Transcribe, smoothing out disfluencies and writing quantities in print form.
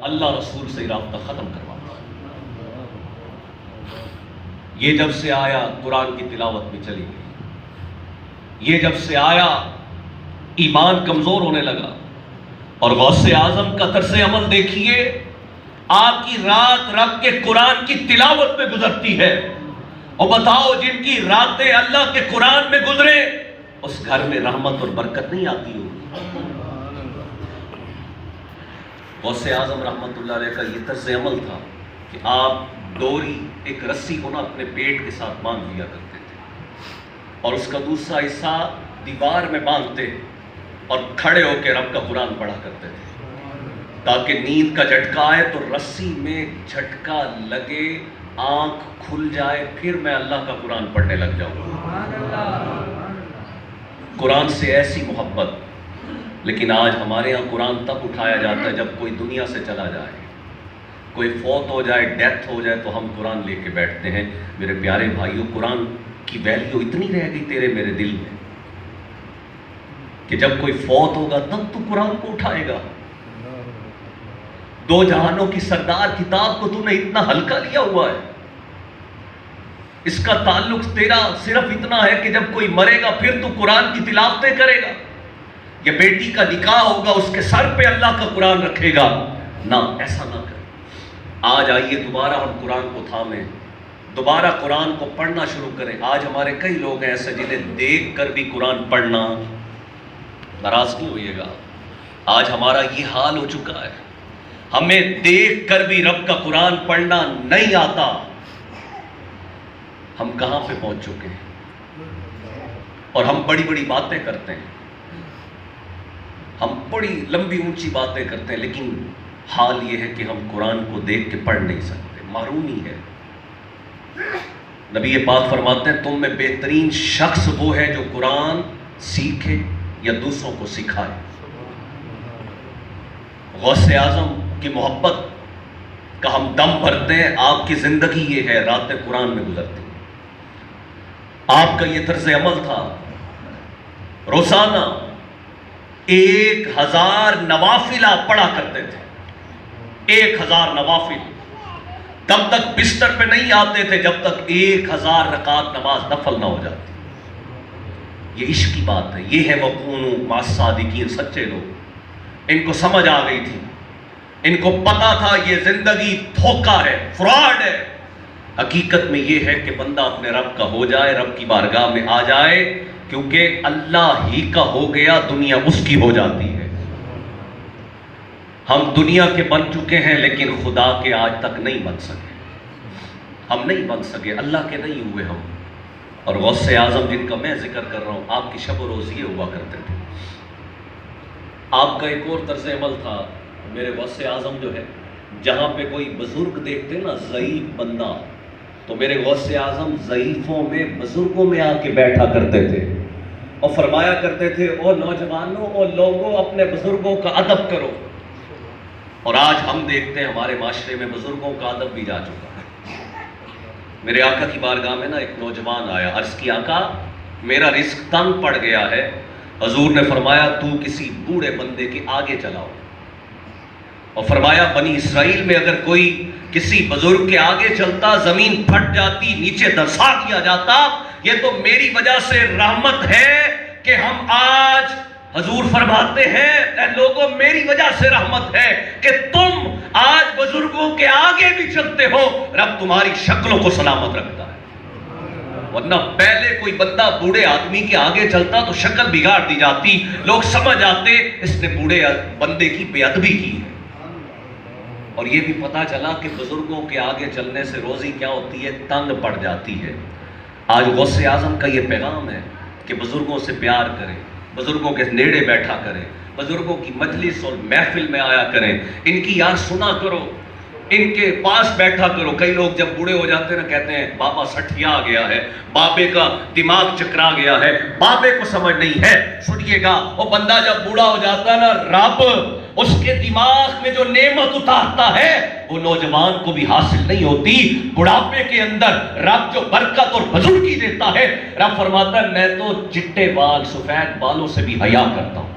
اللہ رسول سے رابطہ ختم کروا. یہ جب سے آیا قرآن کی تلاوت میں چلی گئی. یہ جب سے آیا ایمان کمزور ہونے لگا. اور غوث اعظم کا طرز عمل دیکھیے, آپ کی رات رب کے قرآن کی تلاوت میں گزرتی ہے. اور بتاؤ جن کی راتیں اللہ کے قرآن میں گزرے اس گھر میں رحمت اور برکت نہیں آتی ہوگی. غوث اعظم رحمت اللہ علیہ کا یہ طرز عمل تھا کہ آپ ڈوری ایک رسی کو اپنے پیٹ کے ساتھ باندھ لیا کرتے تھے اور اس کا دوسرا حصہ دیوار میں باندھتے اور کھڑے ہو کے رب کا قرآن پڑھا کرتے تھے تاکہ نیند کا جھٹکا آئے تو رسی میں جھٹکا لگے, آنکھ کھل جائے, پھر میں اللہ کا قرآن پڑھنے لگ جاؤں. قرآن سے ایسی محبت. لیکن آج ہمارے ہاں قرآن تب اٹھایا جاتا ہے جب کوئی دنیا سے چلا جائے, کوئی فوت ہو جائے, ڈیتھ ہو جائے تو ہم قرآن لے کے بیٹھتے ہیں. میرے پیارے بھائیوں, قرآن کی ویلیو اتنی رہ گئی تیرے میرے دل میں کہ جب کوئی فوت ہوگا تب تو قرآن کو اٹھائے گا. دو جہانوں کی سردار کتاب کو تو نے اتنا ہلکا لیا ہوا ہے. اس کا تعلق تیرا صرف اتنا ہے کہ جب کوئی مرے گا پھر تو قرآن کی تلاوتیں کرے گا. یا بیٹی کا نکاح ہوگا اس کے سر پہ اللہ کا قرآن رکھے گا. نہ, ایسا نہ کرے. آج آئیے دوبارہ ہم قرآن کو تھامیں, دوبارہ قرآن کو پڑھنا شروع کریں. آج ہمارے کئی لوگ ہیں ایسے جنہیں دیکھ کر بھی قرآن پڑھنا, ناراض نہیں ہوئیے گا, آج ہمارا یہ حال ہو چکا ہے. ہمیں دیکھ کر بھی رب کا قرآن پڑھنا نہیں آتا. ہم کہاں پہ پہنچ چکے ہیں. اور ہم بڑی بڑی باتیں کرتے ہیں, ہم بڑی لمبی اونچی باتیں کرتے ہیں, لیکن حال یہ ہے کہ ہم قرآن کو دیکھ کے پڑھ نہیں سکتے. محرومی ہے. نبی پاک فرماتے ہیں تم میں بہترین شخص وہ ہے جو قرآن سیکھے یا دوسروں کو سکھائے. غوث اعظم کی محبت کا ہم دم بھرتے ہیں. آپ کی زندگی یہ ہے, راتیں قرآن میں گزرتی. آپ کا یہ طرز عمل تھا, روزانہ 1000 نوافل آپ پڑھا کرتے تھے. 1000 نوافل. تب تک بستر پہ نہیں آتے تھے جب تک 1000 رکعت نماز نفل نہ ہو جاتی. یہ عشق کی بات ہے. یہ ہے وَكُونُوا مَعَ الصَّادِقِينَ, سچے لوگ. ان کو سمجھ آ گئی تھی, ان کو پتا تھا یہ زندگی دھوکہ ہے, فراڈ ہے. حقیقت میں یہ ہے کہ بندہ اپنے رب کا ہو جائے, رب کی بارگاہ میں آ جائے, کیونکہ اللہ ہی کا ہو گیا دنیا اس کی ہو جاتی ہے. ہم دنیا کے بن چکے ہیں لیکن خدا کے آج تک نہیں بن سکے. ہم نہیں بن سکے, اللہ کے نہیں ہوئے ہم. اور غوث اعظم جن کا میں ذکر کر رہا ہوں, آپ کی شب و روز یہ ہوا کرتے تھے. آپ کا ایک اور طرز عمل تھا میرے غوث اعظم جو ہے, جہاں پہ کوئی بزرگ دیکھتے نا, ضعیف بندہ, تو میرے غوث اعظم ضعیفوں میں, بزرگوں میں آ کے بیٹھا کرتے تھے اور فرمایا کرتے تھے او نوجوانوں, او لوگوں, اپنے بزرگوں کا ادب کرو. اور آج ہم دیکھتے ہیں ہمارے معاشرے میں بزرگوں کا ادب بھی جا چکا ہے. میرے آقا کی بارگاہ میں نا ایک نوجوان آیا, عرض کی آقا میرا رزق تنگ پڑ گیا ہے. حضور نے فرمایا تو کسی بوڑھے بندے کے آگے چلاؤ. اور فرمایا بنی اسرائیل میں اگر کوئی کسی بزرگ کے آگے چلتا زمین پھٹ جاتی, نیچے دسا دیا جاتا. یہ تو میری وجہ سے رحمت ہے کہ ہم آج, حضور فرماتے ہیں اے لوگوں میری وجہ سے رحمت ہے کہ تم آج بزرگوں کے آگے بھی چلتے ہو. رب تمہاری شکلوں کو سلامت رکھتا ہے. ورنہ پہلے کوئی بندہ بوڑھے آدمی کے آگے چلتا تو شکل بگاڑ دی جاتی, لوگ سمجھ آتے اس نے بوڑھے بندے کی بے ادبی کی ہے. اور یہ بھی پتا چلا کہ بزرگوں کے آگے چلنے سے روزی کیا ہوتی ہے, تنگ پڑ جاتی ہے. آج غوث اعظم کا یہ پیغام ہے کہ بزرگوں سے پیار کریں, بزرگوں کے نیڑے بیٹھا کریں, بزرگوں کی مجلس اور محفل میں آیا کریں, ان کی یاد سنا کرو, ان کے پاس بیٹھا کرو. کئی لوگ جب بوڑھے ہو جاتے ہیں نا کہتے ہیں بابا سٹھیا گیا ہے, بابے کا دماغ چکرا گیا ہے, بابے کو سمجھ نہیں ہے. سنیے گا, وہ بندہ جب بوڑھا ہو جاتا ہے نا, رب اس کے دماغ میں جو نعمت اتارتا ہے وہ نوجوان کو بھی حاصل نہیں ہوتی. بڑھاپے کے اندر رب جو برکت اور بزرگی دیتا ہے, رب فرماتا ہے میں تو چٹے بال سفید بالوں سے بھی حیا کرتا ہوں.